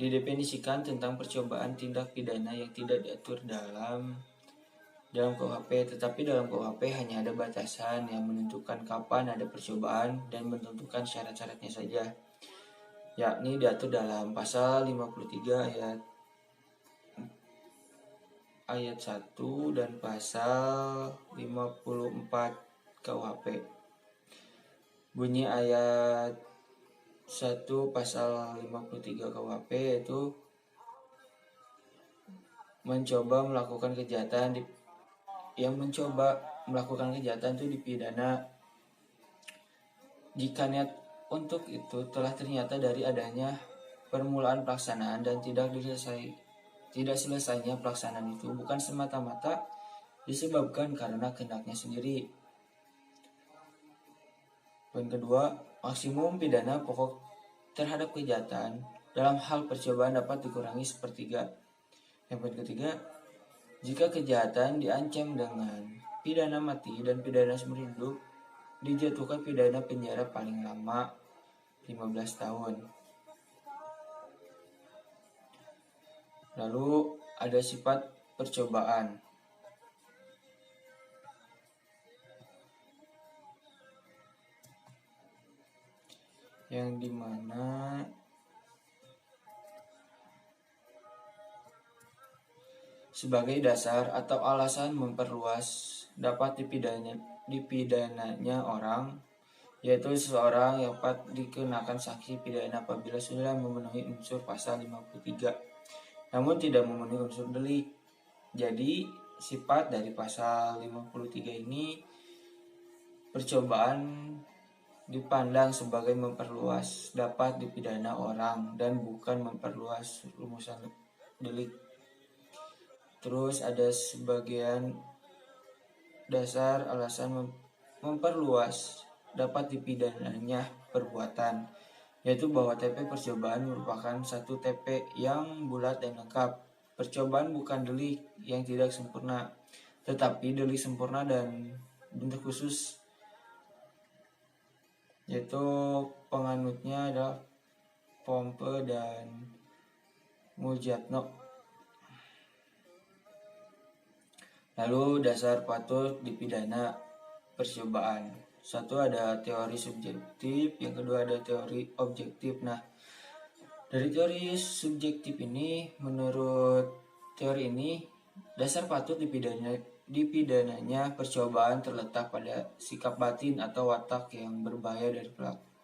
didefinisikan tentang percobaan tindak pidana yang tidak diatur dalam KUHP, tetapi dalam KUHP hanya ada batasan yang menentukan kapan ada percobaan dan menentukan syarat-syaratnya saja, yakni diatur dalam pasal 53 ayat 1 dan pasal 54 KUHP. Bunyi ayat 1 pasal 53 KUHP yaitu mencoba melakukan kejahatan itu dipidana jika niat untuk itu telah ternyata dari adanya permulaan pelaksanaan dan tidak selesainya pelaksanaan itu bukan semata-mata disebabkan karena kehendaknya sendiri. Poin kedua, maksimum pidana pokok terhadap kejahatan dalam hal percobaan dapat dikurangi sepertiga. Yang poin ketiga, jika kejahatan diancam dengan pidana mati dan pidana seumur hidup, dijatuhkan pidana penjara paling lama 15 tahun. Lalu ada sifat percobaan. Yang dimana sebagai dasar atau alasan memperluas dapat dipidananya orang, yaitu seseorang yang dapat dikenakan sanksi pidana apabila sudah memenuhi unsur pasal 53 namun tidak memenuhi unsur delik. Jadi sifat dari pasal 53 ini, percobaan dipandang sebagai memperluas dapat dipidana orang dan bukan memperluas rumusan delik. Terus ada sebagian dasar alasan memperluas dapat dipidananya perbuatan, yaitu bahwa TP percobaan merupakan satu TP yang bulat dan lengkap. Percobaan bukan delik yang tidak sempurna, tetapi delik sempurna dan bentuk khusus, yaitu penganutnya adalah Pompe dan Mujatno. Lalu dasar patut dipidana percobaan. Satu ada teori subjektif, yang kedua ada teori objektif. Nah, dari teori subjektif ini, menurut teori ini, dasar patut dipidananya percobaan terletak pada sikap batin atau watak yang berbahaya dari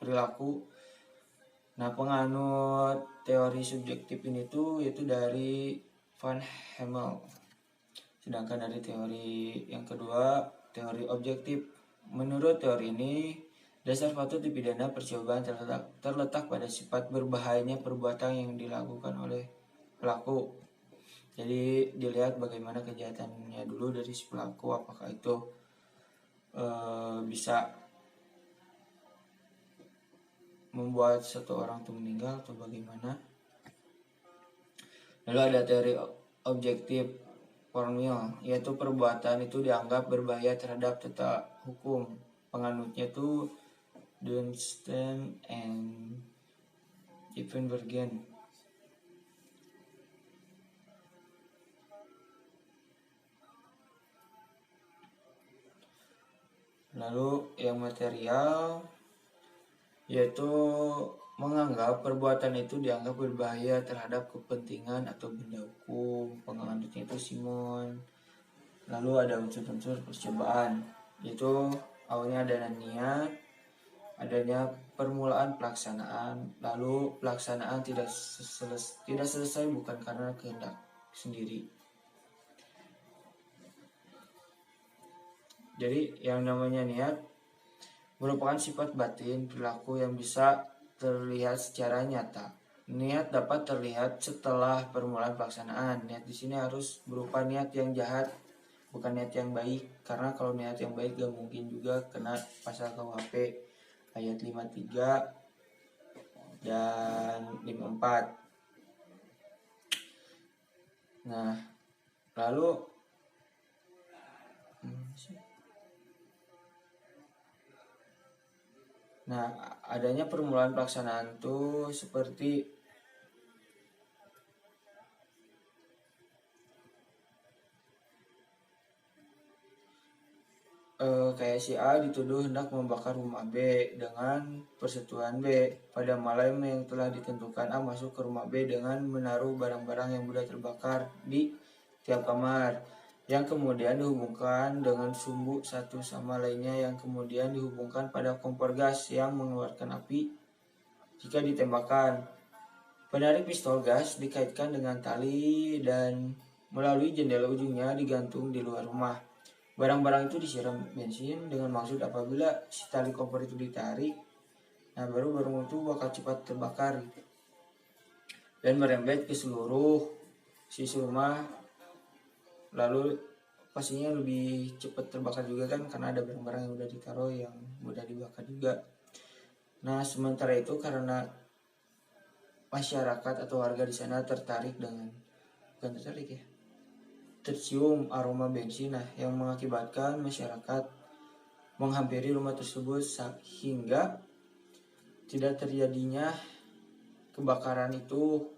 perilaku. Nah, penganut teori subjektif ini tuh yaitu dari Van Hemel. Sedangkan dari teori yang kedua, teori objektif. Menurut teori ini, dasar patut dipidana percobaan terletak pada sifat berbahayanya perbuatan yang dilakukan oleh pelaku. Jadi dilihat bagaimana kejahatannya dulu dari si pelaku, apakah itu bisa membuat satu orang itu meninggal atau bagaimana. Lalu ada teori objektif formil, yaitu perbuatan itu dianggap berbahaya terhadap tata hukum. Penganutnya itu Dunstan and Evenbergen. Lalu yang material, yaitu menganggap perbuatan itu dianggap berbahaya terhadap kepentingan atau benda hukum. Penganutnya itu Simon. Lalu ada unsur-unsur percobaan, yaitu awalnya ada niat, adanya permulaan pelaksanaan, lalu pelaksanaan tidak selesai bukan karena kehendak sendiri. Jadi yang namanya niat merupakan sifat batin perilaku yang bisa terlihat secara nyata. Niat dapat terlihat setelah permulaan pelaksanaan. Niat di sini harus berupa niat yang jahat, bukan niat yang baik. Karena kalau niat yang baik gak mungkin juga kena pasal KUHP ayat 53 dan 54. Nah, lalu adanya permulaan pelaksanaan tuh seperti kayak si A dituduh hendak membakar rumah B dengan persetujuan B. Pada malam yang telah ditentukan, A masuk ke rumah B dengan menaruh barang-barang yang mudah terbakar di tiap kamar, yang kemudian dihubungkan dengan sumbu satu sama lainnya, yang kemudian dihubungkan pada kompor gas yang mengeluarkan api jika ditembakkan. Penarik pistol gas dikaitkan dengan tali dan melalui jendela ujungnya digantung di luar rumah. Barang-barang itu disiram bensin dengan maksud apabila si tali kompor itu ditarik, nah baru barang itu bakal cepat terbakar gitu. Dan merembet ke seluruh sisi rumah, lalu pastinya lebih cepat terbakar juga kan, karena ada barang-barang yang udah ditaruh yang mudah dibakar juga. Nah sementara itu karena masyarakat atau warga di sana tercium aroma bensin, yang mengakibatkan masyarakat menghampiri rumah tersebut sehingga tidak terjadinya kebakaran itu,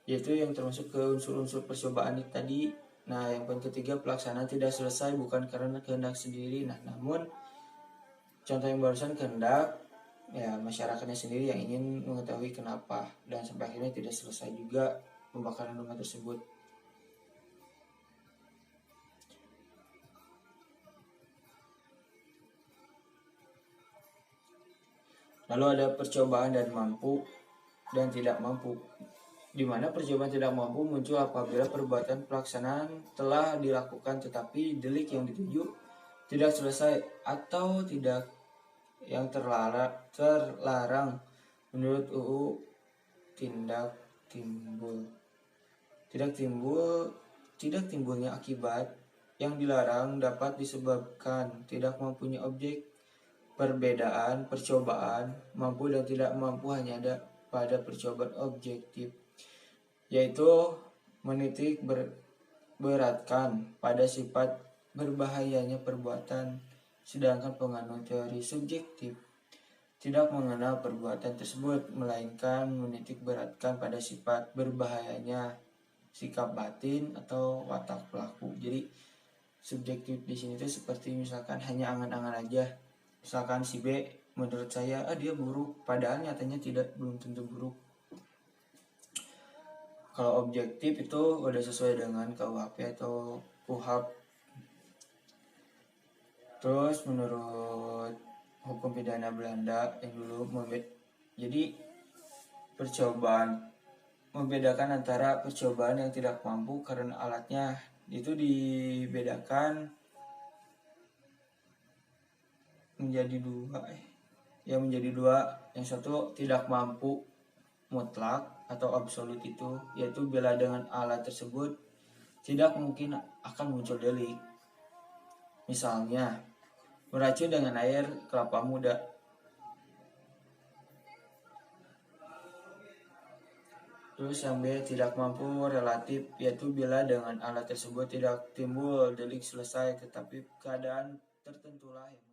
yaitu yang termasuk ke unsur-unsur percobaan tadi. Nah, yang ketiga, pelaksanaan tidak selesai bukan karena kehendak sendiri. Nah, namun contoh yang barusan kehendak ya masyarakatnya sendiri yang ingin mengetahui kenapa, dan sampai akhirnya tidak selesai juga pembakaran rumah tersebut. Lalu ada percobaan dan mampu dan tidak mampu, di mana percobaan tidak mampu muncul apabila perbuatan pelaksanaan telah dilakukan tetapi delik yang dituju tidak selesai atau tidak yang terlarang menurut UU tidak timbulnya akibat yang dilarang dapat disebabkan tidak mampunya objek. Perbedaan percobaan mampu dan tidak mampu hanya ada pada percobaan objektif, yaitu menitik beratkan pada sifat berbahayanya perbuatan, sedangkan penganut teori subjektif tidak mengenal perbuatan tersebut, melainkan menitik beratkan pada sifat berbahayanya sikap batin atau watak pelaku. Jadi subjektif di sini tuh seperti misalkan hanya angan-angan aja. Misalkan si B menurut saya dia buruk, padahal nyatanya belum tentu buruk. Kalau objektif itu udah sesuai dengan KUHP atau KUHAP. Terus menurut hukum pidana Belanda yang dulu jadi percobaan membedakan antara percobaan yang tidak mampu karena alatnya itu dibedakan menjadi dua. Yang satu tidak mampu mutlak atau absolut, itu yaitu bila dengan alat tersebut tidak mungkin akan muncul delik. Misalnya meracun dengan air kelapa muda. Terus yang B tidak mampu relatif, yaitu bila dengan alat tersebut tidak timbul delik selesai tetapi keadaan tertentulah yang